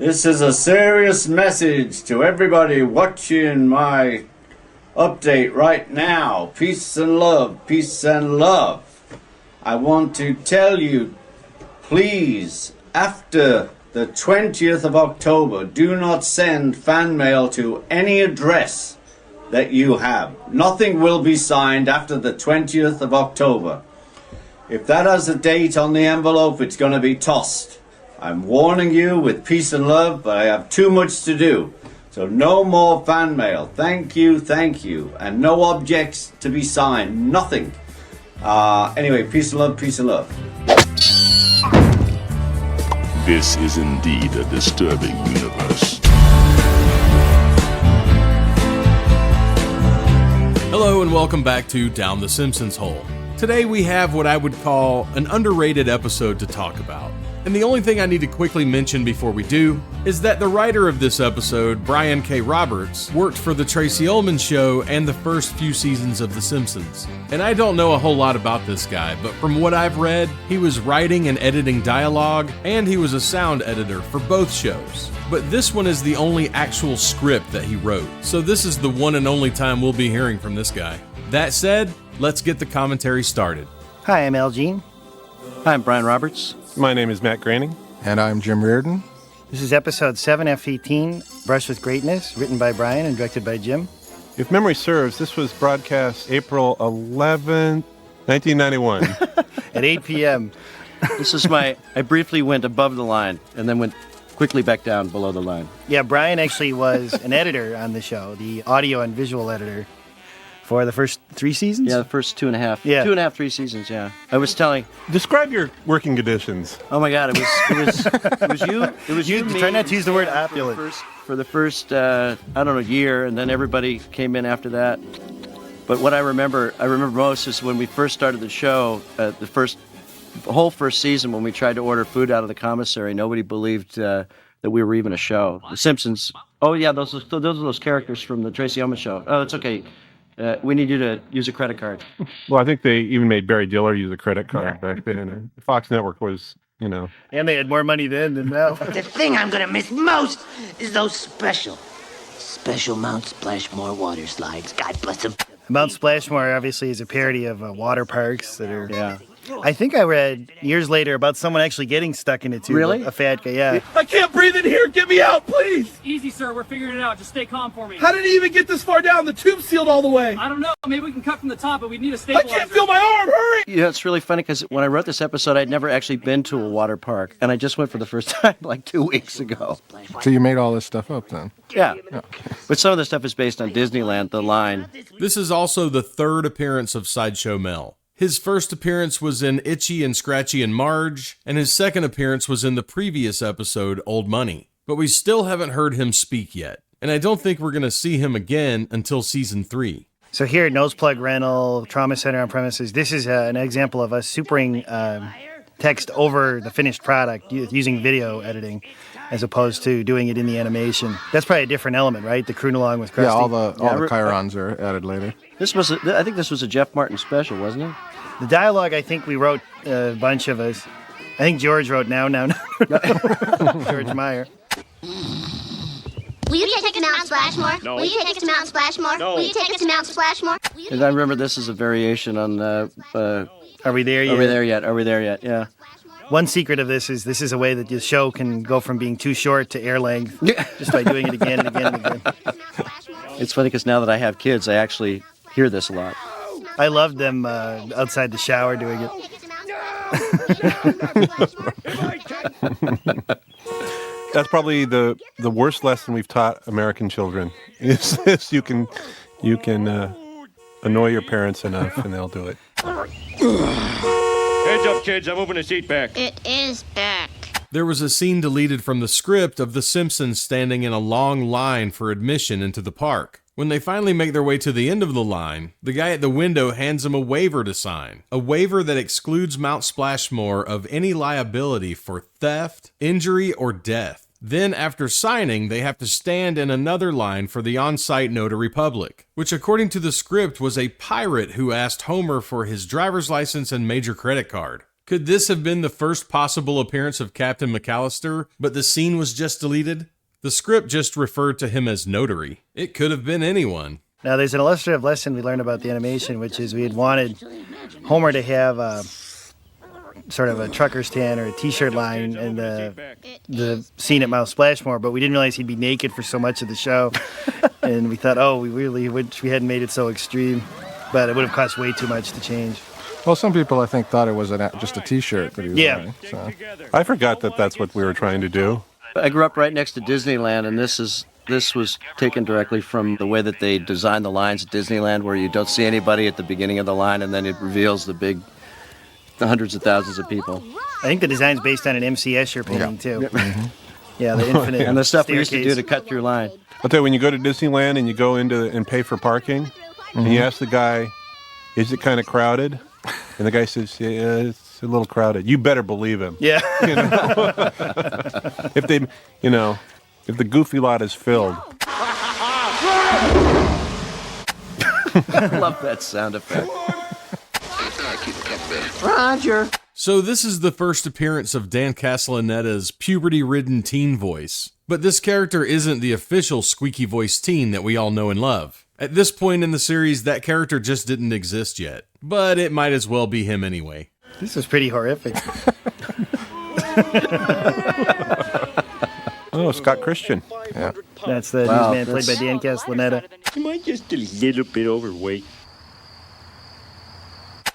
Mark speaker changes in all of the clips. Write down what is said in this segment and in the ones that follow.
Speaker 1: This is a serious message to everybody watching my update right now. Peace and love, peace and love. I want to tell you, please, after the 20th of October, do not send fan mail to any address that you have. Nothing will be signed after the 20th of October. If that has a date on the envelope, it's going to be tossed. I'm warning you with peace and love, but I have too much to do. So no more fan mail. Thank you, and no objects to be signed. Nothing. Anyway, peace and love, peace and love.
Speaker 2: This is indeed a disturbing universe.
Speaker 3: Hello and welcome back to Down the Simpsons Hole. Today we have what I would call an underrated episode to talk about. And the only thing I need to quickly mention before we do is that the writer of this episode, Brian K. Roberts, worked for The Tracy Ullman Show and the first few seasons of The Simpsons. And I don't know a whole lot about this guy, but from what I've read, he was writing and editing dialogue, and he was a sound editor for both shows. But this one is the only actual script that he wrote, so this is the one and only time we'll be hearing from this guy. That said, let's get the commentary started.
Speaker 4: Hi, I'm Al Jean.
Speaker 5: Hi, I'm Brian Roberts.
Speaker 6: My name is Matt Groening.
Speaker 7: And I'm Jim Reardon.
Speaker 4: This is episode 7, F-18, Brush with Greatness, written by Brian and directed by Jim.
Speaker 6: If memory serves, this was broadcast April 11th, 1991.
Speaker 4: At 8 p.m.
Speaker 5: This is I briefly went above the line and then went quickly back down below the line.
Speaker 4: Yeah, Brian actually was an editor on the show, the audio and visual editor for the first 3 seasons?
Speaker 5: Yeah, the first 2.5.
Speaker 4: Yeah.
Speaker 5: 2.5, 3 seasons, yeah. I was telling...
Speaker 6: Describe your working conditions.
Speaker 5: Oh my God, it was you. It was you, me.
Speaker 4: Try not to use the word opulent.
Speaker 5: For the first, year, and then everybody came in after that. But what I remember most is when we first started the show, the whole first season, when we tried to order food out of the commissary, nobody believed that we were even a show. The Simpsons. Oh yeah, those are those characters from the Tracy Ullman Show. Oh, it's okay. We need you to use a credit card.
Speaker 6: Well, I think they even made Barry Diller use a credit card back then. Fox Network was,
Speaker 4: And they had more money then than now.
Speaker 8: The thing I'm going to miss most is those special Mount Splashmore water slides. God bless them.
Speaker 4: Mount Splashmore obviously is a parody of water parks that are...
Speaker 5: Yeah.
Speaker 4: I think I read years later about someone actually getting stuck in it too.
Speaker 5: Really?
Speaker 4: A fat guy, yeah.
Speaker 9: I can't breathe in here. Get me out, please.
Speaker 10: Easy, sir. We're figuring it out. Just stay calm for me.
Speaker 9: How did he even get this far down? The tube's sealed all the way.
Speaker 10: I don't know. Maybe we can cut from the top, but we need a
Speaker 9: I
Speaker 10: stabilizer.
Speaker 9: can't feel my arm. Hurry.
Speaker 5: Yeah, it's really funny because when I wrote this episode, I'd never actually been to a water park, and I just went for the first time like 2 weeks ago.
Speaker 7: So you made all this stuff up then?
Speaker 5: Yeah. But some of the stuff is based on Disneyland, the line.
Speaker 3: This is also the third appearance of Sideshow Mel. His first appearance was in Itchy and Scratchy and Marge, and his second appearance was in the previous episode, Old Money. But we still haven't heard him speak yet, and I don't think we're going to see him again until season 3.
Speaker 4: So here at Nose Plug Rental, Trauma Center on Premises, this is an example of us supering text over the finished product using video editing as opposed to doing it in the animation. That's probably a different element, right? The croon along with Krusty.
Speaker 7: Yeah, all the chyrons are added later.
Speaker 5: I think this was a Jeff Martin special, wasn't it?
Speaker 4: The dialogue, I think we wrote, a bunch of us. I think George wrote now. George Meyer.
Speaker 11: Will you take us to Mount Splashmore? No. Will you take us to Mount Splashmore? No. Will you take us to Mount Splashmore?
Speaker 5: And I remember this is a variation on
Speaker 4: Are We There Yet?
Speaker 5: Are We There Yet? Are We There Yet? Yeah.
Speaker 4: One secret of this is a way that the show can go from being too short to air length just by doing it again and again and again.
Speaker 5: It's funny because now that I have kids, I actually hear this a lot.
Speaker 4: I love them outside the shower doing it.
Speaker 6: that's probably the worst lesson we've taught American children. Is this you can annoy your parents enough and they'll do it.
Speaker 12: Heads up, kids. I'm moving the seat back.
Speaker 11: It is back.
Speaker 3: There was a scene deleted from the script of the Simpsons standing in a long line for admission into the park. When they finally make their way to the end of the line, the guy at the window hands them a waiver to sign. A waiver that excludes Mount Splashmore of any liability for theft, injury, or death. Then, after signing, they have to stand in another line for the on-site notary public, which according to the script was a pirate who asked Homer for his driver's license and major credit card. Could this have been the first possible appearance of Captain McAllister, but the scene was just deleted? The script just referred to him as Notary. It could have been anyone.
Speaker 4: Now, there's an illustrative lesson we learned about the animation, which is we had wanted Homer to have sort of a trucker stand or a T-shirt line in the scene at Mount Splashmore, but we didn't realize he'd be naked for so much of the show. And we thought, we really wish we hadn't made it so extreme, but it would have cost way too much to change.
Speaker 7: Well, some people, I think, thought it was just a T-shirt that he was wearing. So.
Speaker 6: I forgot that that's what we were trying to do.
Speaker 5: I grew up right next to Disneyland, and this was taken directly from the way that they designed the lines at Disneyland, where you don't see anybody at the beginning of the line, and then it reveals the hundreds of thousands of people.
Speaker 4: I think the design's based on an M.C. Escher painting, too.
Speaker 5: Yep.
Speaker 4: Mm-hmm. Yeah, the infinite
Speaker 5: and the stuff we used
Speaker 4: staircase.
Speaker 5: to do to cut through line.
Speaker 6: I'll tell you, when you go to Disneyland and you go into and pay for parking, and you ask the guy, is it kind of crowded? And the guy says, yeah, it's a little crowded. You better believe him.
Speaker 4: Yeah.
Speaker 6: You know? if the goofy lot is filled.
Speaker 5: I love that sound effect.
Speaker 8: Roger.
Speaker 3: So this is the first appearance of Dan Castellaneta's puberty-ridden teen voice. But this character isn't the official squeaky-voiced teen that we all know and love. At this point in the series, that character just didn't exist yet. But it might as well be him anyway.
Speaker 4: This is pretty horrific.
Speaker 6: Oh, Scott Christian.
Speaker 7: Yeah.
Speaker 4: That's the newsman played by Dan Castellaneta.
Speaker 12: Am I just a little bit overweight?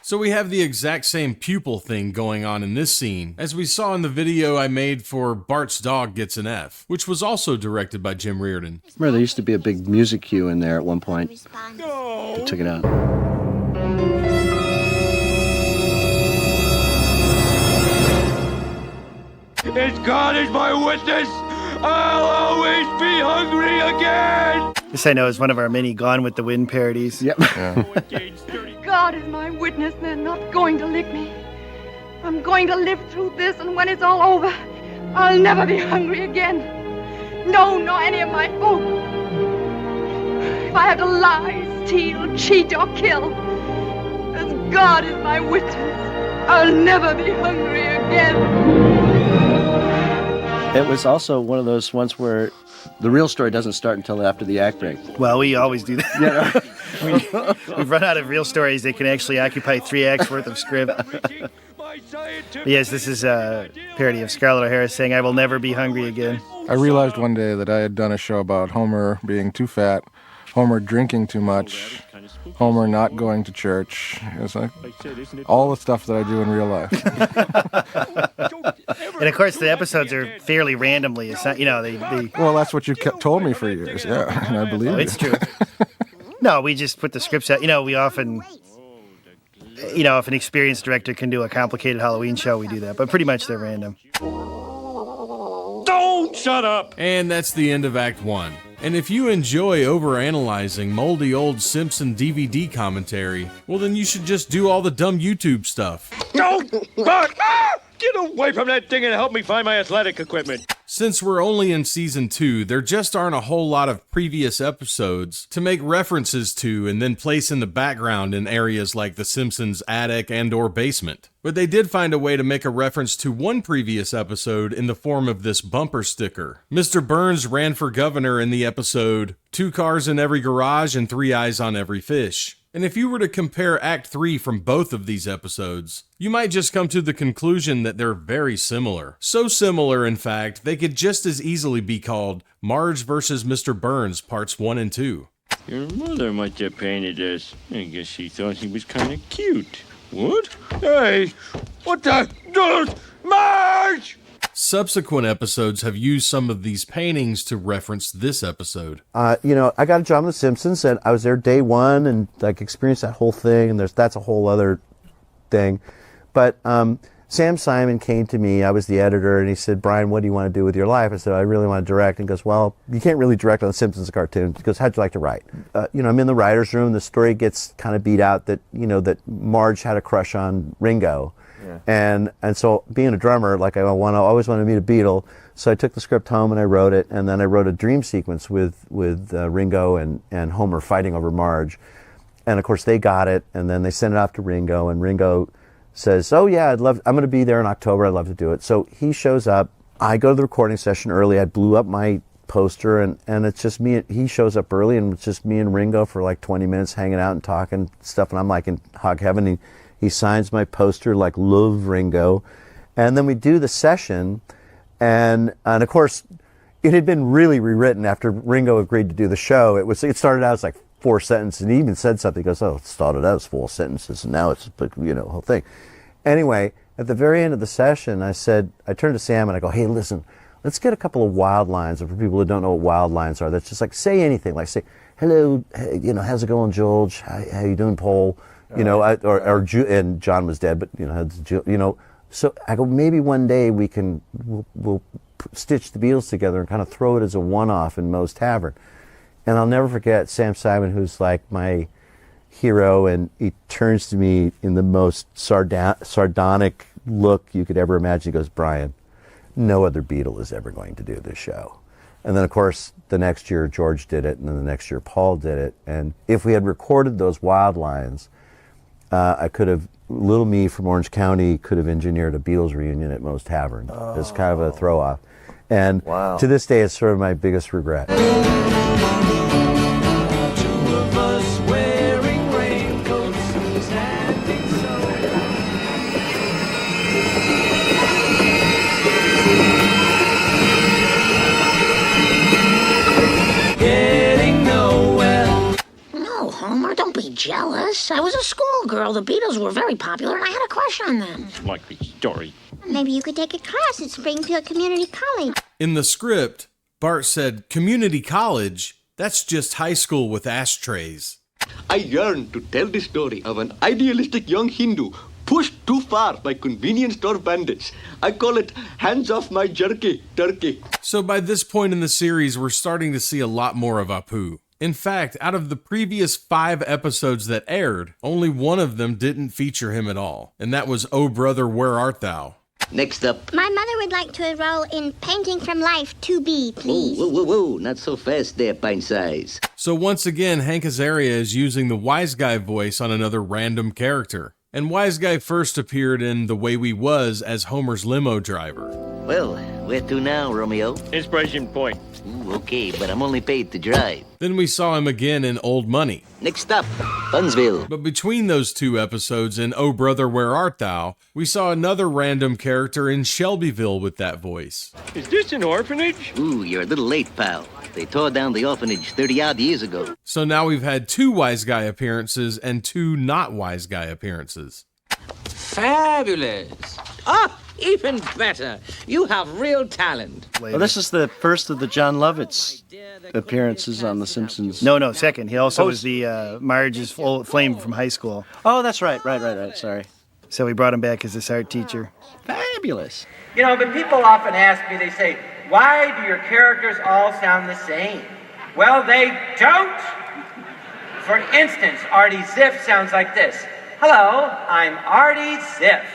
Speaker 3: So we have the exact same pupil thing going on in this scene, as we saw in the video I made for Bart's Dog Gets an F, which was also directed by Jim Reardon.
Speaker 5: Remember, there used to be a big music cue in there at one point. They took it out.
Speaker 12: As God is my witness, I'll always be hungry again!
Speaker 4: This I know is one of our many Gone with the Wind parodies.
Speaker 5: Yep.
Speaker 7: Yeah.
Speaker 13: God is my witness, they're not going to lick me. I'm going to live through this, and when it's all over, I'll never be hungry again. No, nor any of my folk. If I have to lie, steal, cheat, or kill, as God is my witness, I'll never be hungry again.
Speaker 5: It was also one of those ones where the real story doesn't start until after the act break.
Speaker 4: Well, we always do that. Yeah. We've run out of real stories that can actually occupy 3 acts worth of script. Yes, this is a parody of Scarlett O'Hara saying, I will never be hungry again.
Speaker 7: I realized one day that I had done a show about Homer being too fat, Homer drinking too much, Homer not going to church. It's like all the stuff that I do in real life.
Speaker 4: And of course, the episodes are fairly randomly. It's not, they
Speaker 7: Well, that's what you told me for years. Yeah, and I believe you.
Speaker 4: It's true. No, we just put the scripts out. We often, if an experienced director can do a complicated Halloween show, we do that. But pretty much they're random.
Speaker 12: Don't shut up!
Speaker 3: And that's the end of Act 1. And if you enjoy overanalyzing moldy old Simpson DVD commentary, well then you should just do all the dumb YouTube stuff.
Speaker 12: Don't! Bart! Ah! Get away from that thing and help me find my athletic equipment!
Speaker 3: Since we're only in Season 2, there just aren't a whole lot of previous episodes to make references to and then place in the background in areas like The Simpsons' attic and or basement. But they did find a way to make a reference to one previous episode in the form of this bumper sticker. Mr. Burns ran for governor in the episode 2 Cars in Every Garage and 3 Eyes on Every Fish. And if you were to compare Act 3 from both of these episodes, you might just come to the conclusion that they're very similar. So similar, in fact, they could just as easily be called Marge vs. Mr. Burns Parts 1 and 2.
Speaker 12: Your mother must have painted this. I guess she thought he was kind of cute. What? Hey! What the? Marge!
Speaker 3: Subsequent episodes have used some of these paintings to reference this episode.
Speaker 14: I got a job on The Simpsons, and I was there day one, and experienced that whole thing. And that's a whole other thing. But Sam Simon came to me. I was the editor, and he said, "Brian, what do you want to do with your life?" I said, "I really want to direct." And he goes, "Well, you can't really direct on The Simpsons cartoon." He goes, "How'd you like to write?" I'm in the writer's room. The story gets kind of beat out that that Marge had a crush on Ringo. Yeah. And so being a drummer, I always wanted to meet a Beatle. So I took the script home and I wrote it, and then I wrote a dream sequence with Ringo and Homer fighting over Marge. And of course they got it, and then they sent it off to Ringo, and Ringo says, oh yeah, I'm going to be there in October. I'd love to do it. So he shows up. I go to the recording session early. I blew up my poster, and it's just me. He shows up early, and it's just me and Ringo for like 20 minutes hanging out and talking stuff. And I'm like in hog heaven. He signs my poster like "Love Ringo," and then we do the session, and of course, it had been really rewritten after Ringo agreed to do the show. It started out as like 4 sentences, and he even said something. He goes, "Oh, it started out as 4 sentences, and now it's the whole thing." Anyway, at the very end of the session, I turned to Sam and I go, "Hey, listen, let's get a couple of wild lines." And for people who don't know what wild lines are, that's just like say anything, like say, "Hello, how's it going, George? How you doing, Paul?" And John was dead, but So I go, maybe one day we'll stitch the Beatles together and kind of throw it as a one-off in Moe's Tavern. And I'll never forget Sam Simon, who's like my hero, and he turns to me in the most sardonic look you could ever imagine. He goes, "Brian, no other Beatle is ever going to do this show." And then, of course, the next year George did it, and then the next year Paul did it. And if we had recorded those wild lines, little me from Orange County could have engineered a Beatles reunion at Moe's Tavern. It's kind of a throw-off. And to this day, it's sort of my biggest regret.
Speaker 8: Homer, don't be jealous. I was a schoolgirl. The Beatles were very popular, and I had a crush on them.
Speaker 12: Likely story.
Speaker 11: Maybe you could take a class at Springfield Community College.
Speaker 3: In the script, Bart said, "Community college? That's just high school with ashtrays."
Speaker 15: I yearn to tell the story of an idealistic young Hindu pushed too far by convenience store bandits. I call it hands off my jerky, turkey.
Speaker 3: So by this point in the series, we're starting to see a lot more of Apu. In fact, out of the previous 5 episodes that aired, only one of them didn't feature him at all, and that was Oh Brother, Where Art Thou?
Speaker 15: Next up.
Speaker 11: My mother would like to enroll in Painting from Life 2B, please.
Speaker 15: Whoa, not so fast there, pint size.
Speaker 3: So once again, Hank Azaria is using the Wise Guy voice on another random character. And Wise Guy first appeared in The Way We Was as Homer's limo driver.
Speaker 8: Well, where to now, Romeo?
Speaker 12: Inspiration Point.
Speaker 8: Ooh, okay, but I'm only paid to drive.
Speaker 3: Then we saw him again in Old Money.
Speaker 8: Next up, Funsville.
Speaker 3: But between those 2 episodes in Oh Brother, Where Art Thou, we saw another random character in Shelbyville with that voice.
Speaker 12: Is this an orphanage?
Speaker 8: Ooh, you're a little late, pal. They tore down the orphanage 30-odd years ago.
Speaker 3: So now we've had 2 Wise Guy appearances and 2 not Wise Guy appearances.
Speaker 16: Fabulous. Ah, even better. You have real talent.
Speaker 5: Well, this is the first of the John Lovitz appearances on The Simpsons.
Speaker 4: No, second. He also was the Marge's flame from high school.
Speaker 5: Oh, that's right. Sorry.
Speaker 4: So we brought him back as this art teacher.
Speaker 5: Fabulous.
Speaker 17: But people often ask me, they say, why do your characters all sound the same? Well, they don't. For instance, Artie Ziff sounds like this. Hello, I'm Artie Ziff.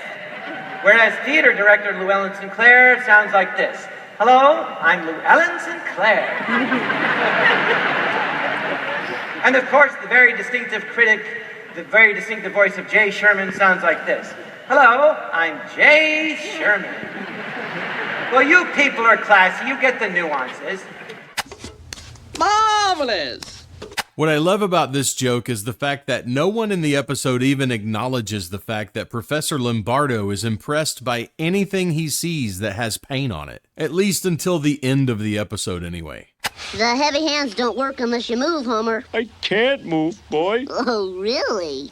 Speaker 17: Whereas theater director Llewellyn Sinclair sounds like this. Hello, I'm Llewellyn Sinclair. And of course, the very distinctive voice of Jay Sherman sounds like this. Hello, I'm Jay Sherman. Well, you people are classy. You get the nuances.
Speaker 16: Marvelous.
Speaker 3: What I love about this joke is the fact that no one in the episode even acknowledges the fact that Professor Lombardo is impressed by anything he sees that has paint on it. At least until the end of the episode anyway.
Speaker 11: The heavy hands don't work unless you move, Homer.
Speaker 12: I can't move, boy.
Speaker 11: Oh, really?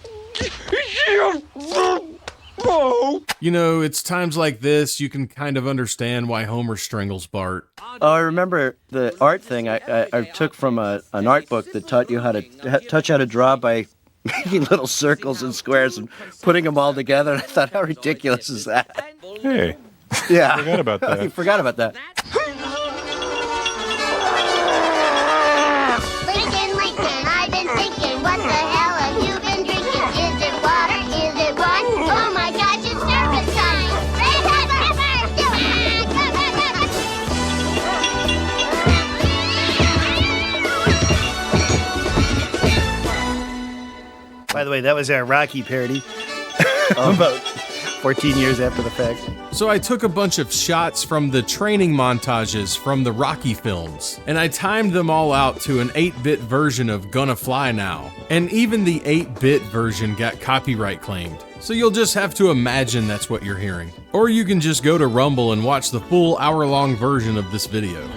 Speaker 3: It's times like this you can kind of understand why Homer strangles Bart.
Speaker 5: Oh, I remember the art thing I took from an art book that taught you how to draw by making little circles and squares and putting them all together. And I thought, how ridiculous is that?
Speaker 6: Hey.
Speaker 5: Yeah.
Speaker 6: Forgot about that.
Speaker 5: You forgot about that.
Speaker 11: Lincoln, I've been thinking, what the hell have you been drinking? Is it water? Is it what? Oh my gosh, it's service time! Raise that
Speaker 4: By the way, that was our Rocky parody about 14 years after the fact.
Speaker 3: So I took a bunch of shots from the training montages from the Rocky films, and I timed them all out to an 8-bit version of Gonna Fly Now. And even the 8-bit version got copyright claimed. So you'll just have to imagine that's what you're hearing. Or you can just go to Rumble and watch the full hour-long version of this video.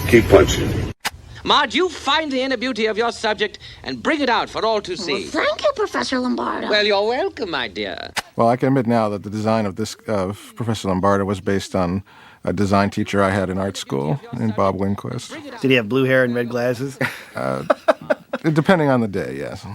Speaker 18: Keep punching.
Speaker 16: Marge, you find the inner beauty of your subject and bring it out for all to see.
Speaker 11: Well, thank you, Professor Lombardo.
Speaker 16: Well, you're welcome, my dear.
Speaker 7: Well, I can admit now that the design of this Professor Lombardo was based on a design teacher I had in art school, named Bob Winquist.
Speaker 4: Did he have blue hair and red glasses?
Speaker 7: Depending on the day, yes.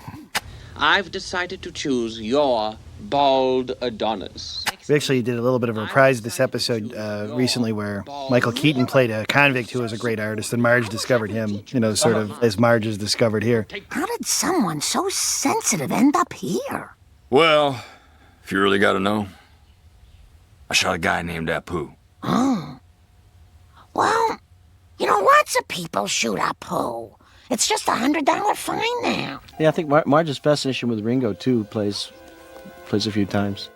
Speaker 16: I've decided to choose your bald Adonis.
Speaker 4: We actually did a little bit of a reprise of this episode recently where Michael Keaton played a convict who was a great artist, and Marge discovered him, sort of as Marge is discovered here.
Speaker 11: How did someone so sensitive end up here?
Speaker 18: Well, if you really gotta know, I shot a guy named Apu.
Speaker 11: Oh. Well, lots of people shoot Apu. It's just $100 fine now.
Speaker 5: Yeah, I think Marge's fascination with Ringo, too, plays a few times.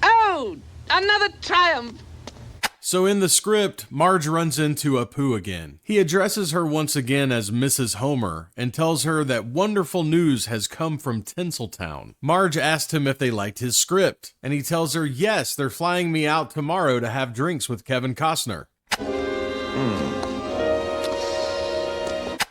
Speaker 16: Oh, another triumph.
Speaker 3: So in the script, Marge runs into Apu again. He addresses her once again as Mrs. Homer and tells her that wonderful news has come from Tinseltown. Marge asked him if they liked his script, and he tells her, yes, they're flying me out tomorrow to have drinks with Kevin Costner.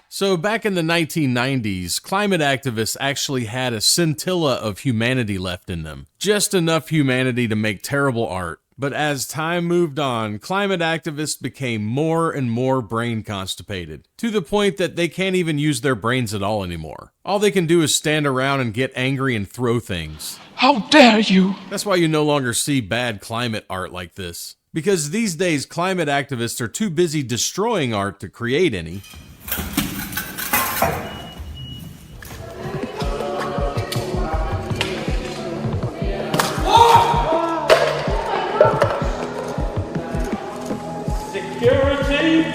Speaker 3: So back in the 1990s, climate activists actually had a scintilla of humanity left in them. Just enough humanity to make terrible art. But as time moved on, climate activists became more and more brain constipated, to the point that they can't even use their brains at all anymore. All they can do is stand around and get angry and throw things.
Speaker 9: How dare you!
Speaker 3: That's why you no longer see bad climate art like this. Because these days, climate activists are too busy destroying art to create any.
Speaker 9: Security!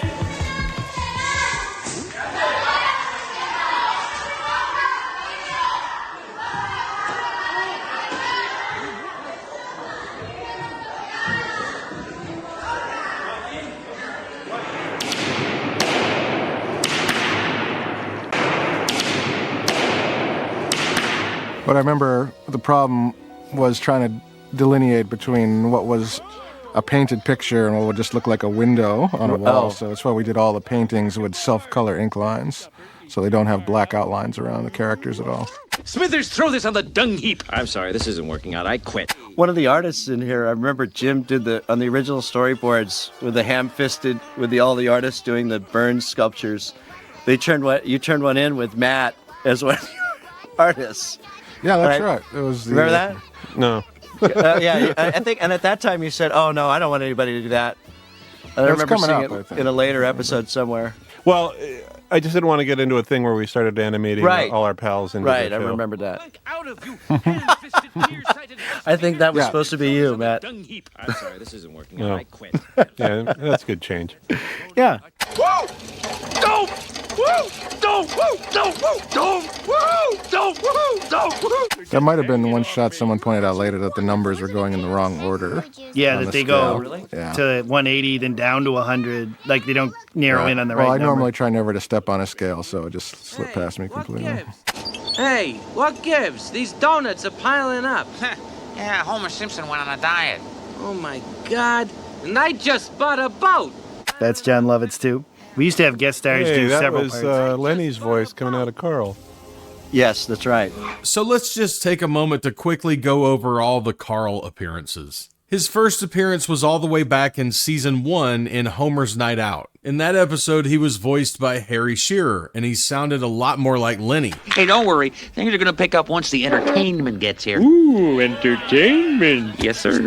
Speaker 7: But I remember the problem was trying to delineate between what was a painted picture and what would just look like a window on a wall.
Speaker 5: Oh.
Speaker 7: So that's why we did all the paintings with self-color ink lines, so they don't have black outlines around the characters at all.
Speaker 12: Smithers, throw this on the dung heap. I'm sorry, this isn't working out. I quit.
Speaker 5: One of the artists in here, I remember Jim did on the original storyboards with the ham-fisted, with all the artists doing the Burns sculptures. You turned one in with Matt as one of the artists.
Speaker 7: Yeah, that's right. It was
Speaker 5: Remember that?
Speaker 6: No.
Speaker 5: Yeah, I think, and at that time you said, "Oh no, I don't want anybody to do that." I remember seeing it in a later episode somewhere.
Speaker 6: Well, I just didn't want to get into a thing where we started animating all our pals.
Speaker 5: Right, I remember that. I think that was supposed to be you, Matt.
Speaker 12: I'm sorry, this isn't working out. I quit.
Speaker 6: Yeah, that's good change.
Speaker 5: Yeah.
Speaker 9: Whoa! No!
Speaker 7: That might have been the one shot someone pointed out later that the numbers were going in the wrong order.
Speaker 4: Yeah,
Speaker 7: on
Speaker 4: that
Speaker 7: the
Speaker 4: they
Speaker 7: scale.
Speaker 4: go
Speaker 7: Yeah.
Speaker 4: to 180, then down to 100. Like they don't narrow in on the
Speaker 7: well,
Speaker 4: right
Speaker 7: I
Speaker 4: number.
Speaker 7: normally try never to step on a scale, so it just slipped past me completely.
Speaker 17: Hey, what gives? These donuts are piling up.
Speaker 16: Yeah, Homer Simpson went on a diet.
Speaker 17: Oh my God. And I just bought a boat.
Speaker 4: That's John Lovitz too. We used to have guest stars
Speaker 6: Hey,
Speaker 4: do
Speaker 6: that
Speaker 4: several
Speaker 6: was
Speaker 4: parts.
Speaker 6: Lenny's voice coming out of Carl.
Speaker 5: Yes, that's right.
Speaker 3: So let's just take a moment to quickly go over all the Carl appearances. His first appearance was all the way back in season 1 in Homer's Night Out. In that episode, he was voiced by Harry Shearer, and he sounded a lot more like Lenny.
Speaker 16: Hey, don't worry. Things are gonna pick up once the entertainment gets here.
Speaker 12: Ooh, entertainment.
Speaker 16: Yes, sir.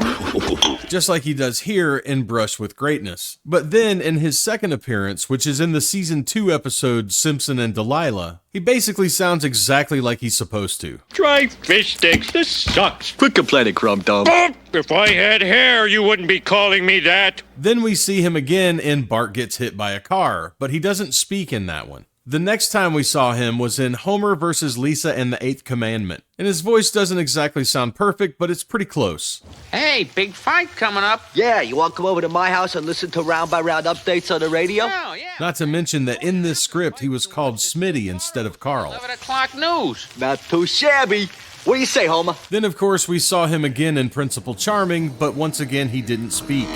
Speaker 3: Just like he does here in Brush with Greatness. But then in his second appearance, which is in the season 2 episode Simpson and Delilah, he basically sounds exactly like he's supposed to.
Speaker 12: Try fish sticks. This sucks.
Speaker 15: Quit complaining, Crumb Dum.
Speaker 12: If I had hair, you wouldn't be calling me that.
Speaker 3: Then we see him again in Bart Gets Hit by a Car, but he doesn't speak in that one. The next time we saw him was in Homer vs. Lisa and the Eighth Commandment, and his voice doesn't exactly sound perfect, but it's pretty close.
Speaker 16: Hey, big fight coming up.
Speaker 8: Yeah, you want to come over to my house and listen to round-by-round updates on the radio?
Speaker 16: Oh, yeah.
Speaker 3: Not to mention that in this script he was called Smitty instead of Carl.
Speaker 16: 11 o'clock news.
Speaker 8: Not too shabby. What do you say, Homer?
Speaker 3: Then of course we saw him again in Principal Charming, but once again he didn't speak.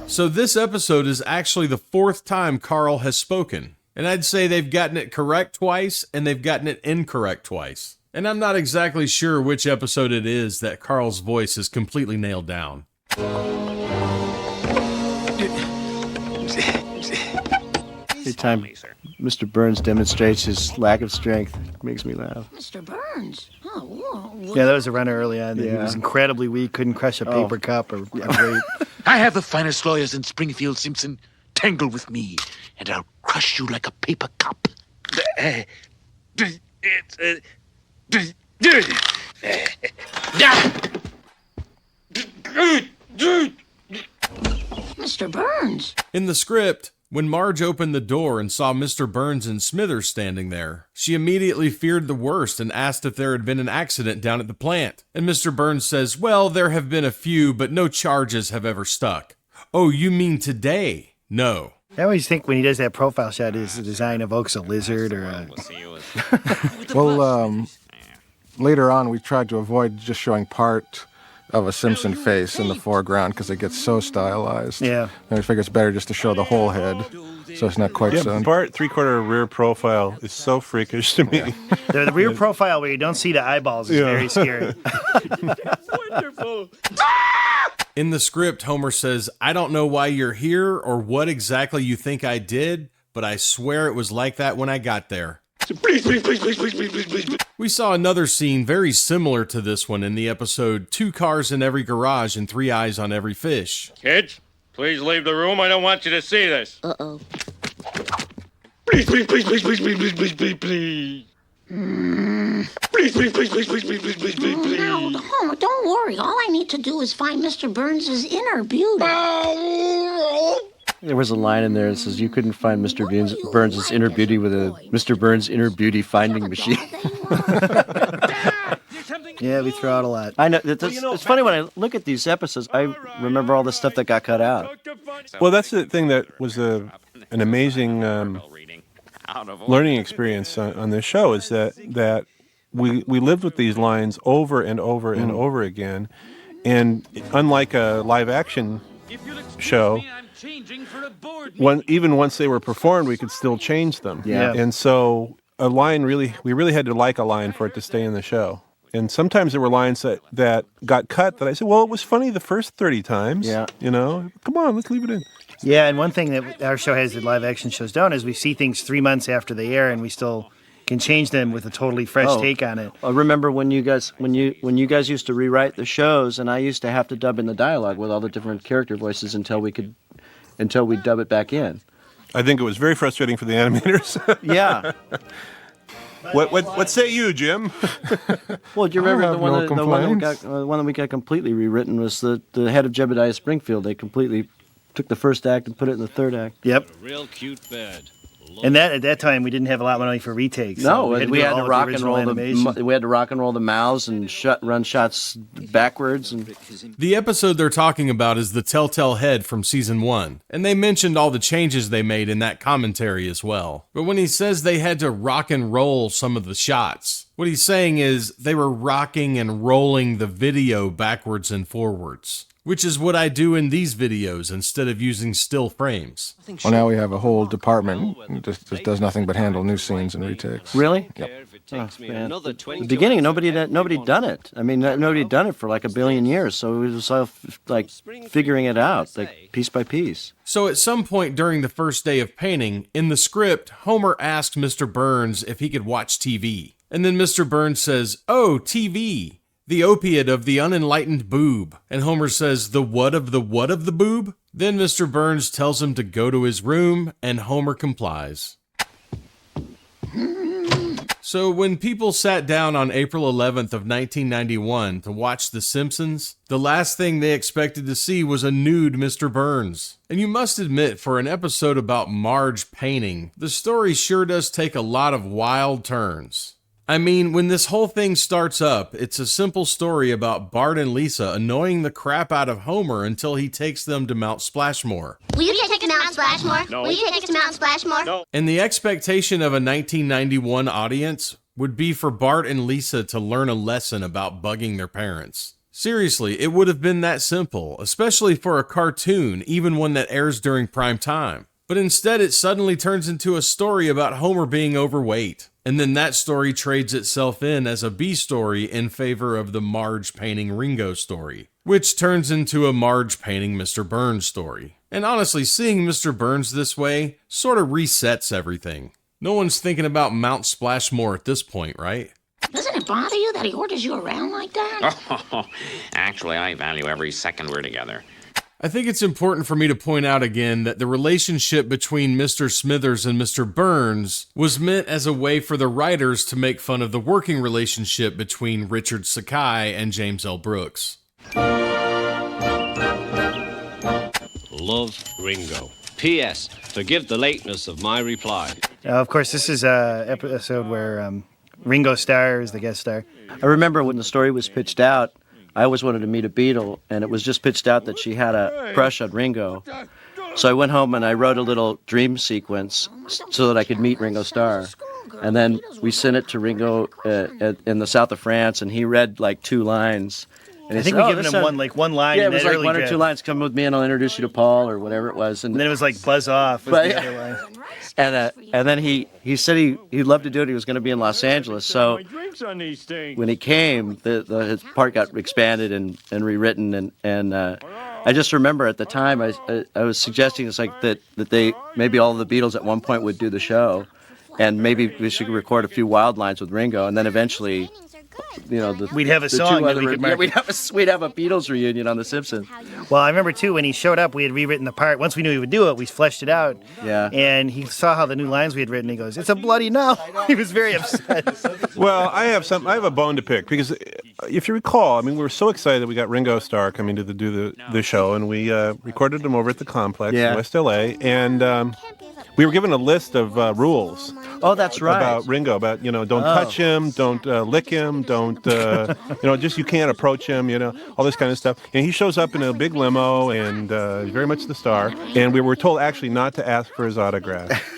Speaker 3: So this episode is actually the 4th time Carl has spoken. And I'd say they've gotten it correct twice, and they've gotten it incorrect twice. And I'm not exactly sure which episode it is that Carl's voice is completely nailed down.
Speaker 5: Every time Mr. Burns demonstrates his lack of strength, it makes me laugh.
Speaker 11: Mr. Burns. Oh, whoa.
Speaker 4: Yeah, that was a runner early on. He
Speaker 5: Yeah.
Speaker 4: was incredibly weak, couldn't crush a paper cup or a grape.
Speaker 19: I have the finest lawyers in Springfield, Simpson. Tangle with me, and I'll crush you like a paper cup.
Speaker 11: Mr. Burns.
Speaker 3: In the script, when Marge opened the door and saw Mr. Burns and Smithers standing there, she immediately feared the worst and asked if there had been an accident down at the plant. And Mr. Burns says, well, there have been a few, but no charges have ever stuck. Oh, you mean today? No.
Speaker 4: I always think when he does that profile shot, his design evokes a lizard or a...
Speaker 7: Well, later on, we tried to avoid just showing part of a Simpson face in the foreground because it gets so stylized.
Speaker 4: Yeah.
Speaker 7: And we figure it's better just to show the whole head, so it's not quite
Speaker 6: Yeah,
Speaker 7: so...
Speaker 6: Bart 3/4 rear profile is so freakish to me.
Speaker 4: The rear profile where you don't see the eyeballs is very scary.
Speaker 12: Wonderful.
Speaker 3: In the script, Homer says, I don't know why you're here or what exactly you think I did, but I swear it was like that when I got there.
Speaker 12: Please, please, please, please, please, please, please, please.
Speaker 3: We saw another scene very similar to this one in the episode 2 Cars in Every Garage and 3 Eyes on Every Fish.
Speaker 12: Kids, please leave the room. I don't want you to see this.
Speaker 11: Uh-oh.
Speaker 12: Please, please, please, please, please, please, please, please, please, please. Please, please, please, please, please, please, please, please, please, please.
Speaker 11: No, Homer, don't worry. All I need to do is find Mr. Burns' inner beauty.
Speaker 5: There was a line in there that says you couldn't find Mr. Burns' inner beauty with a Mr. Burns inner beauty finding machine.
Speaker 4: Yeah, we throw out a lot.
Speaker 5: I know. It's funny when I look at these episodes, I remember all the stuff that got cut out.
Speaker 6: Well, that's the thing that was an amazing learning experience on this show is that we lived with these lines over and over and over again, and unlike a live action show, even once they were performed, we could still change them.
Speaker 4: Yeah.
Speaker 6: And so a line we really had to like a line for it to stay in the show. And sometimes there were lines that got cut that I said, well, it was funny the first 30 times.
Speaker 5: Yeah.
Speaker 6: You know, come on, let's leave it in.
Speaker 4: Yeah, and one thing that our show has that live action shows don't is we see things 3 months after they air and we still can change them with a totally fresh take on it.
Speaker 5: I remember when you guys used to rewrite the shows, and I used to have to dub in the dialogue with all the different character voices until we dub it back in.
Speaker 6: I think it was very frustrating for the animators.
Speaker 5: Yeah.
Speaker 6: What say you, Jim?
Speaker 5: Well, do you remember the one
Speaker 7: complaints.
Speaker 5: that we got completely rewritten was the head of Jebediah Springfield. They completely took the first act and put it in the third act.
Speaker 4: Yep.
Speaker 20: A real cute bed.
Speaker 4: And that at that time we didn't have a lot of money for retakes.
Speaker 5: No,
Speaker 4: so
Speaker 5: we had to
Speaker 4: all
Speaker 5: rock
Speaker 4: the
Speaker 5: and
Speaker 4: original
Speaker 5: roll
Speaker 4: animation.
Speaker 5: we had to rock and roll the mouths and run shots backwards. And
Speaker 3: The episode they're talking about is The Telltale Head from season 1, and they mentioned all the changes they made in that commentary as well. But when he says they had to rock and roll some of the shots, what he's saying is they were rocking and rolling the video backwards and forwards, which is what I do in these videos instead of using still frames.
Speaker 7: Well, now we have a whole department that just does nothing but handle new scenes and retakes.
Speaker 5: Really?
Speaker 7: Yep.
Speaker 5: Oh, man. In the beginning, nobody done it. I mean, nobody had done it for like a billion years, so it was all like figuring it out, like piece by piece.
Speaker 3: So at some point during the first day of painting, in the script, Homer asked Mr. Burns if he could watch TV. And then Mr. Burns says, "Oh, TV. The opiate of the unenlightened boob." And Homer says, "The what of the boob?" Then Mr. Burns tells him to go to his room, and Homer complies. So when people sat down on April 11th of 1991 to watch The Simpsons, the last thing they expected to see was a nude Mr. Burns. And you must admit, for an episode about Marge painting, the story sure does take a lot of wild turns. I mean, when this whole thing starts up, it's a simple story about Bart and Lisa annoying the crap out of Homer until he takes them to Mount Splashmore.
Speaker 11: Will you take us to Mount Splashmore?
Speaker 12: No.
Speaker 11: Will you take us to Mount Splashmore?
Speaker 12: No.
Speaker 3: And the expectation of a 1991 audience would be for Bart and Lisa to learn a lesson about bugging their parents. Seriously, it would have been that simple, especially for a cartoon, even one that airs during prime time. But instead, it suddenly turns into a story about Homer being overweight. And then that story trades itself in as a B story in favor of the Marge painting Ringo story, which turns into a Marge painting Mr. Burns story. And honestly, seeing Mr. Burns this way sort of resets everything. No one's thinking about Mount Splashmore at this point, right?
Speaker 8: Doesn't it bother you that he orders you around like that?
Speaker 16: Oh, actually, I value every second we're together.
Speaker 3: I think it's important for me to point out again that the relationship between Mr. Smithers and Mr. Burns was meant as a way for the writers to make fun of the working relationship between Richard Sakai and James L. Brooks.
Speaker 20: Love, Ringo. P.S. Forgive the lateness of my reply.
Speaker 4: Of course, this is an episode where Ringo Starr is the guest star.
Speaker 5: I remember when the story was pitched out, I always wanted to meet a Beatle, and it was just pitched out that she had a crush on Ringo. So I went home and I wrote a little dream sequence so that I could meet Ringo Starr. And then we sent it to Ringo in the south of France, and he read like 2 lines. And
Speaker 4: I think we given him one line.
Speaker 5: Yeah,
Speaker 4: in
Speaker 5: it was
Speaker 4: that
Speaker 5: like
Speaker 4: early
Speaker 5: 1 or
Speaker 4: draft.
Speaker 5: 2 lines. Come with me, and I'll introduce you to Paul, or whatever it was.
Speaker 4: And then it was like buzz off. Was
Speaker 5: But-
Speaker 4: the other line.
Speaker 5: And then he said he'd love to do it. He was going to be in Los Angeles. So when he came, his part got expanded and rewritten. And I just remember at the time I was suggesting it's like that they maybe all the Beatles at one point would do the show, and maybe we should record a few wild lines with Ringo, and then eventually.
Speaker 4: We'd have a song that we could market.
Speaker 5: We'd have a Beatles reunion on The Simpsons.
Speaker 4: Well, I remember too when he showed up, we had rewritten the part. Once we knew he would do it, we fleshed it out.
Speaker 5: Yeah.
Speaker 4: And he saw how the new lines we had written. He goes, "It's a bloody no." He was very upset.
Speaker 6: Well, I have a bone to pick because if you recall, I mean, we were so excited that we got Ringo Starr coming to do the show, and we recorded him over at the complex in West LA, and we were given a list of rules.
Speaker 5: Oh, that's right.
Speaker 6: About Ringo, about don't touch him, don't lick him, don't just you can't approach him, all this kind of stuff. And he shows up in a big limo, and very much the star. And we were told actually not to ask for his autograph.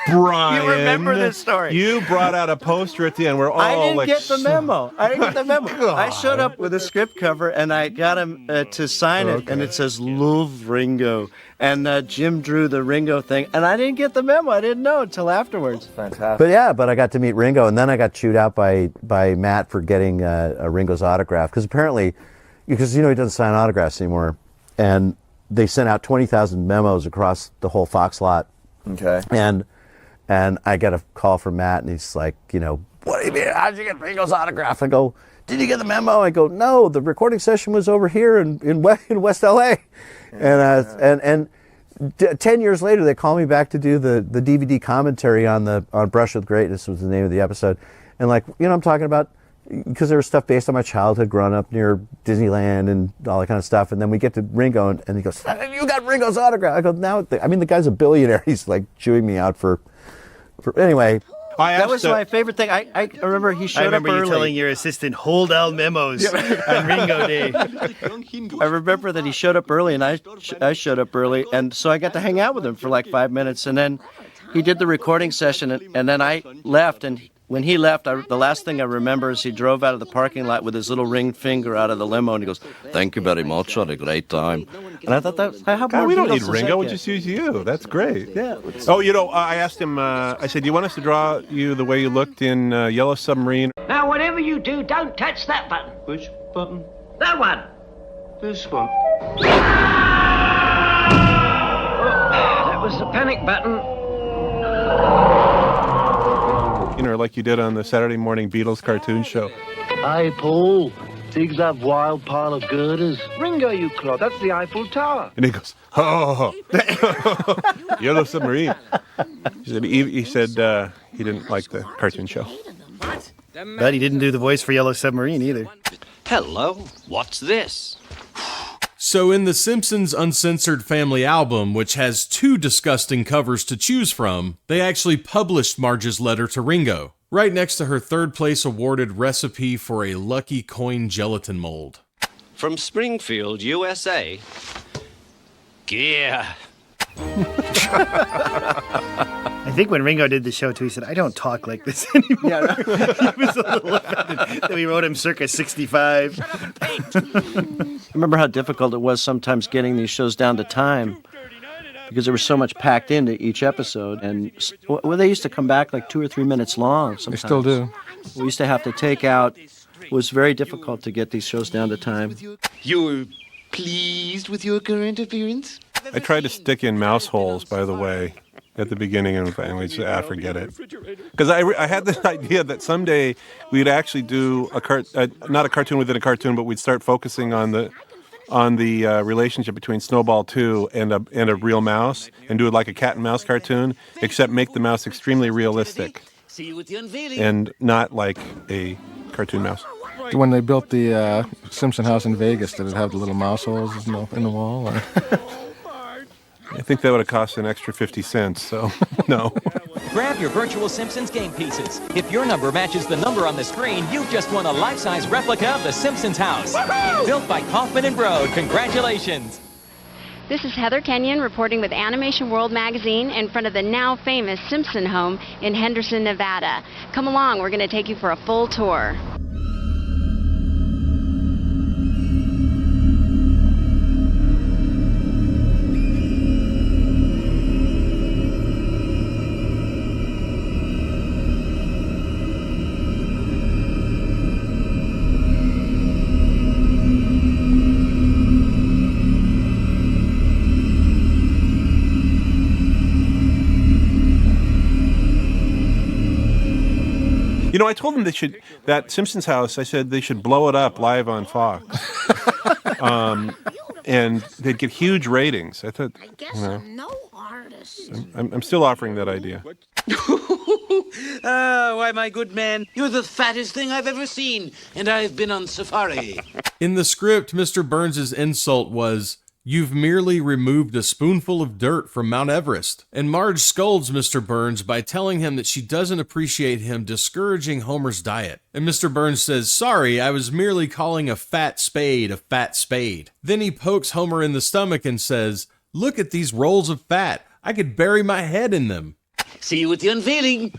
Speaker 6: Brian,
Speaker 5: you remember this story?
Speaker 6: You brought out a poster at the end. We're all
Speaker 5: I didn't
Speaker 6: like,
Speaker 5: get the memo. I showed up with a script cover, and I got him to sign it, and it says "Love Ringo." And Jim drew the Ringo thing, and I didn't get the memo. I didn't know until afterwards.
Speaker 14: Fantastic. But I got to meet Ringo, and then I got chewed out by Matt for getting a Ringo's autograph, because apparently, he doesn't sign autographs anymore, and they sent out 20,000 memos across the whole Fox lot.
Speaker 7: Okay.
Speaker 14: And I get a call from Matt, and he's like, what do you mean? How'd you get Ringo's autograph? I go, did you get the memo? I go, no, the recording session was over here in West LA. And 10 years later, they call me back to do the DVD commentary on Brush with Greatness was the name of the episode. And I'm talking about, because there was stuff based on my childhood growing up near Disneyland and all that kind of stuff. And then we get to Ringo, and he goes, you got Ringo's autograph. I go, the guy's a billionaire. He's like chewing me out for Anyway.
Speaker 5: That was my favorite thing. I remember he showed up early.
Speaker 4: I remember you telling your assistant, hold all memos on Ringo Day.
Speaker 5: I remember that he showed up early, and I showed up early, and so I got to hang out with him for like 5 minutes, and then he did the recording session, and then I left, and when he left, the last thing I remember is he drove out of the parking lot with his little ring finger out of the limo, and he goes, "Thank you very much, had a great time." And I thought, how
Speaker 6: we don't need Ringo, we'll just use you. That's great.
Speaker 5: Yeah.
Speaker 6: Oh, I asked him, I said, do you want us to draw you the way you looked in Yellow Submarine?
Speaker 8: Now, whatever you do, don't touch that button.
Speaker 19: Which button?
Speaker 8: That one.
Speaker 19: This one.
Speaker 8: That was the panic button.
Speaker 6: Like you did on the Saturday morning Beatles cartoon show.
Speaker 21: Hey, Paul. Digs that wild pile of girders. Ringo, you clod. That's the Eiffel Tower.
Speaker 6: And he goes, oh, Yellow Submarine. He said he didn't like the cartoon show.
Speaker 4: But he didn't do the voice for Yellow Submarine either.
Speaker 20: Hello, what's this?
Speaker 3: So in the Simpsons Uncensored Family Album, which has 2 disgusting covers to choose from, they actually published Marge's letter to Ringo, right next to her 3rd place awarded recipe for a lucky coin gelatin mold.
Speaker 20: From Springfield, USA. Yeah.
Speaker 4: I think when Ringo did the show too, he said, I don't talk like this anymore. Yeah, he was a little offended that we wrote him circa 65.
Speaker 5: I remember how difficult it was sometimes getting these shows down to time because there was so much packed into each episode. And they used to come back like 2 or 3 minutes long sometimes.
Speaker 7: They still do.
Speaker 5: We used to have to take out. It was very difficult to get these shows down to time.
Speaker 19: You're pleased with your current appearance?
Speaker 6: I tried to stick in mouse holes, by the way, at the beginning, and finally said, forget it. Because I had this idea that someday we'd actually do not a cartoon within a cartoon, but we'd start focusing on the relationship between Snowball 2 and a real mouse, and do it like a cat and mouse cartoon, except make the mouse extremely realistic and not like a cartoon mouse.
Speaker 7: When they built the Simpson house in Vegas, did it have the little mouse holes in the wall? Or?
Speaker 6: I think that would have cost an extra 50 cents, so no.
Speaker 22: Grab your virtual Simpsons game pieces. If your number matches the number on the screen, you've just won a life-size replica of the Simpsons house. Woo-hoo! Built by Kaufman and Broad. Congratulations.
Speaker 23: This is Heather Kenyon reporting with Animation World magazine in front of the now famous Simpson home in Henderson, Nevada. Come along, we're going to take you for a full tour.
Speaker 6: I told them that Simpsons house, I said they should blow it up live on Fox. And they'd get huge ratings. I thought,
Speaker 8: I'm no artist.
Speaker 6: I'm still offering that idea.
Speaker 19: Why, my good man, you're the fattest thing I've ever seen, and I've been on safari.
Speaker 3: In the script, Mr. Burns' insult was, "You've merely removed a spoonful of dirt from Mount Everest." And Marge scolds Mr. Burns by telling him that she doesn't appreciate him discouraging Homer's diet. And Mr. Burns says, "Sorry, I was merely calling a fat spade a fat spade." Then he pokes Homer in the stomach and says, "Look at these rolls of fat. I could bury my head in them."
Speaker 19: See you at the unveiling.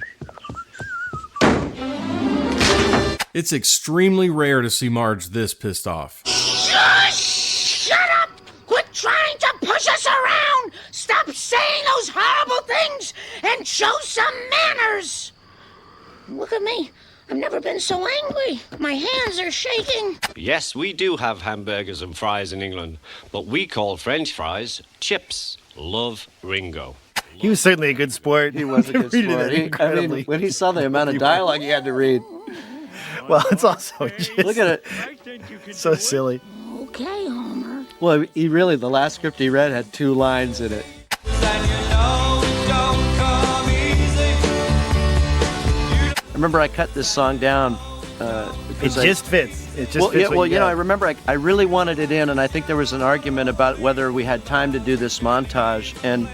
Speaker 3: It's extremely rare to see Marge this pissed off.
Speaker 8: Shut up! Quit trying to push us around! Stop saying those horrible things and show some manners! Look at me. I've never been so angry. My hands are shaking.
Speaker 20: Yes, we do have hamburgers and fries in England, but we call French fries chips. Love, Ringo.
Speaker 4: He was certainly a good sport.
Speaker 5: He was a good sport. When he saw the amount of dialogue he had to read.
Speaker 4: Well, it's also just...
Speaker 5: Look at it.
Speaker 4: So silly.
Speaker 8: Okay, Homer.
Speaker 5: Well, the last script he read had 2 lines in it. I remember I cut this song down.
Speaker 4: It just fits. It just fits.
Speaker 5: I remember I really wanted it in, and I think there was an argument about whether we had time to do this montage, and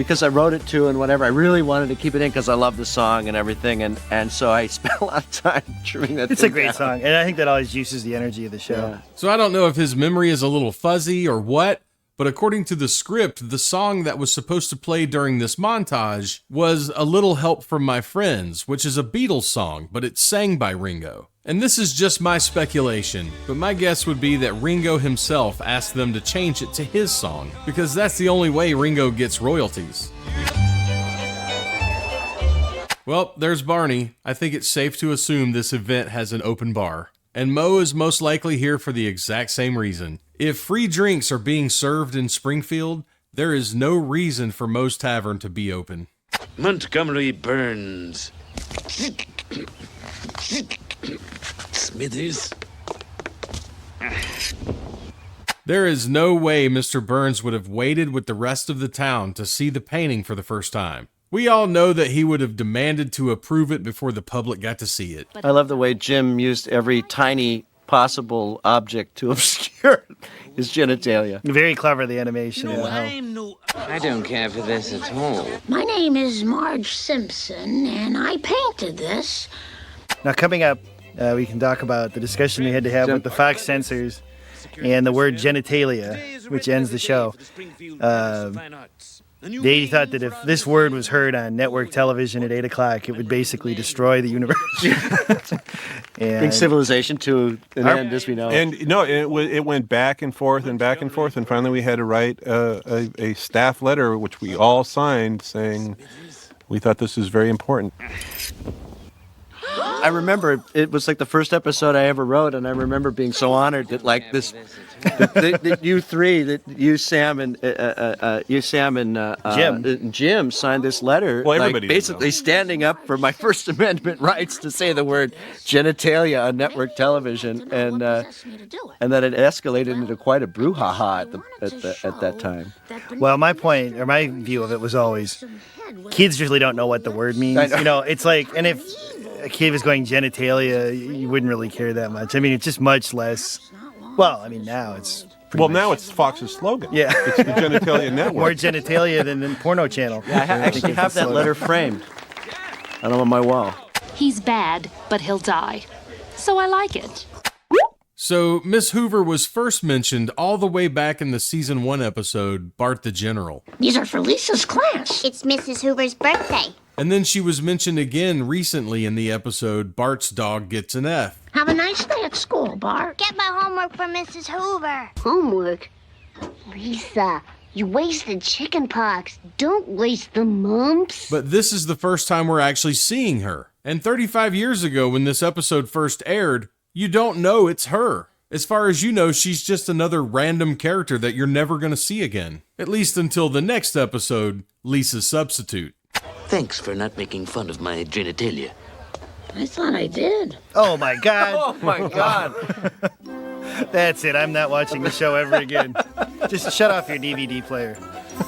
Speaker 5: because I wrote it too and whatever, I really wanted to keep it in because I love the song and everything, and so I spent a lot of time trimming that.
Speaker 4: It's a great song, and I think that always juices the energy of the show.
Speaker 5: Yeah.
Speaker 3: So I don't know if his memory is a little fuzzy or what, but according to the script, the song that was supposed to play during this montage was A Little Help From My Friends, which is a Beatles song, but it's sang by Ringo. And this is just my speculation, but my guess would be that Ringo himself asked them to change it to his song, because that's the only way Ringo gets royalties. Well, there's Barney. I think it's safe to assume this event has an open bar. And Mo is most likely here for the exact same reason. If free drinks are being served in Springfield, there is no reason for Mo's Tavern to be open.
Speaker 19: Montgomery Burns. Smithers.
Speaker 3: There is no way Mr. Burns would have waited with the rest of the town to see the painting for the first time. We all know that he would have demanded to approve it before the public got to see it.
Speaker 5: I love the way Jim used every tiny possible object to obscure his genitalia.
Speaker 4: Very clever, the animation.
Speaker 16: I don't care for this at all.
Speaker 8: My name is Marge Simpson, and I painted this.
Speaker 4: Now, coming up, we can talk about the discussion we had to have with the Fox censors and the word genitalia, which ends the show. They thought that if this word was heard on network television at 8 o'clock, it would basically destroy the universe.
Speaker 5: Bring civilization to an end, as we know.
Speaker 6: And no, it went back and forth and back and forth, and finally we had to write a staff letter, which we all signed, saying we thought this was very important.
Speaker 5: I remember it was like the first episode I ever wrote, and I remember being so honored that like this, that you three, that you Sam and Jim signed this letter,
Speaker 6: well,
Speaker 5: like basically standing up for my First Amendment rights to say the word genitalia on network television, and then it escalated into quite a brouhaha at that time.
Speaker 4: Well, my point, or my view of it was always, kids really don't know what the word means. You know, it's like, and if a kid was going genitalia, you wouldn't really care that much. I mean, it's just much less. Well, I mean, now it's.
Speaker 6: Now it's Fox's slogan.
Speaker 4: Yeah.
Speaker 6: It's the Genitalia Network.
Speaker 4: More genitalia than the porno channel.
Speaker 5: Yeah, I actually have that letter framed. I don't know on my wall.
Speaker 1: He's bad, but he'll die. So I like it.
Speaker 3: So, Miss Hoover was first mentioned all the way back in the season 1 episode, Bart the General.
Speaker 8: These are for Lisa's class.
Speaker 11: It's Mrs. Hoover's birthday.
Speaker 3: And then she was mentioned again recently in the episode, Bart's Dog Gets an F.
Speaker 8: Have a nice day at school, Bart.
Speaker 11: Get my homework for Mrs. Hoover.
Speaker 2: Homework? Lisa, you wasted chicken pox. Don't waste the mumps.
Speaker 3: But this is the first time we're actually seeing her. And 35 years ago, when this episode first aired, you don't know it's her. As far as you know, she's just another random character that you're never going to see again. At least until the next episode, Lisa's Substitute.
Speaker 19: Thanks for not making fun of my genitalia.
Speaker 8: I thought I did.
Speaker 4: Oh, my God.
Speaker 5: Oh, my God.
Speaker 4: That's it. I'm not watching the show ever again. Just shut off your DVD player.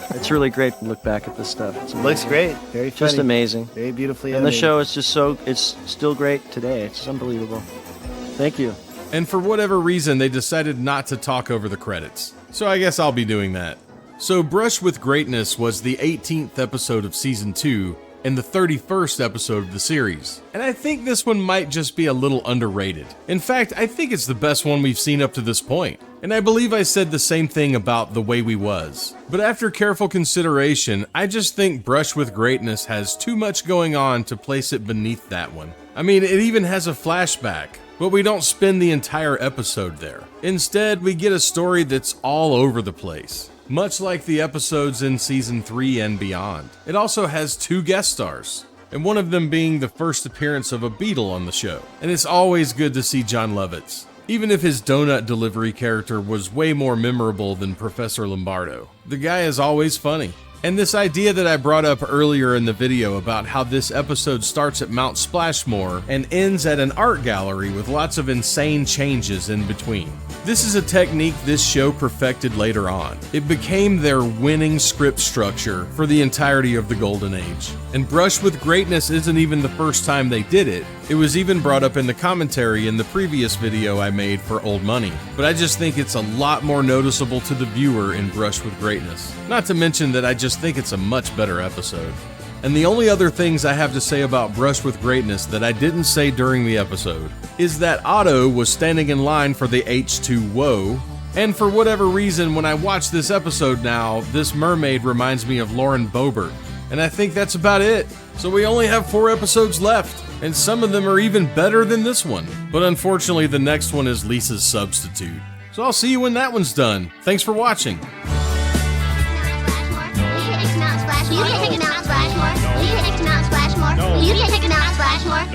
Speaker 5: It's really great to look back at this stuff. It
Speaker 4: looks great. Very funny.
Speaker 5: Just amazing.
Speaker 4: Very beautifully
Speaker 5: animated. And the show is just it's still great today. It's just unbelievable. Thank you.
Speaker 3: And for whatever reason, they decided not to talk over the credits. So I guess I'll be doing that. So Brush with Greatness was the 18th episode of Season 2 and the 31st episode of the series. And I think this one might just be a little underrated. In fact, I think it's the best one we've seen up to this point. And I believe I said the same thing about The Way We Was. But after careful consideration, I just think Brush with Greatness has too much going on to place it beneath that one. I mean, it even has a flashback. But we don't spend the entire episode there. Instead, we get a story that's all over the place, much like the episodes in Season 3 and beyond. It also has 2 guest stars, and one of them being the first appearance of a Beatle on the show. And it's always good to see John Lovitz, even if his donut delivery character was way more memorable than Professor Lombardo. The guy is always funny. And this idea that I brought up earlier in the video about how this episode starts at Mount Splashmore and ends at an art gallery with lots of insane changes in between. This is a technique this show perfected later on. It became their winning script structure for the entirety of the Golden Age. And Brush with Greatness isn't even the first time they did it. It was even brought up in the commentary in the previous video I made for Old Money. But I just think it's a lot more noticeable to the viewer in Brush with Greatness. Not to mention that I just just think it's a much better episode. And the only other things I have to say about Brush with Greatness that I didn't say during the episode is that Otto was standing in line for the H2O, and for whatever reason, when I watch this episode now, this mermaid reminds me of Lauren Boebert, and I think that's about it. So we only have 4 episodes left, and some of them are even better than this one. But unfortunately, the next one is Lisa's Substitute. So I'll see you when that one's done. Thanks for watching.
Speaker 11: Will you take us out, Splashmore?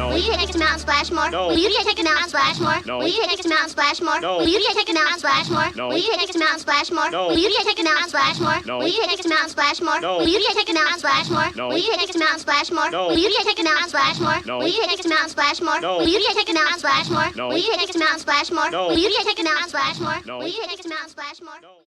Speaker 11: Will you take us out, Splashmore? Will you take us out, Splashmore? Will you take us out, Splashmore? Will you take us out, Splashmore? Will you take us out, Splashmore? Will you take us out, Splashmore? Will you take us out, Splashmore? Will you take us out, Splashmore? Will you take us out, Splashmore? Will you take us out, Splashmore? Will you take us out, Splashmore? Will you take us out, Splashmore? Will you take us out, Splashmore? Will you take us out, Splashmore? Will you take us out, Splashmore? Will you take us out, Splashmore? Will you take us out, Splashmore?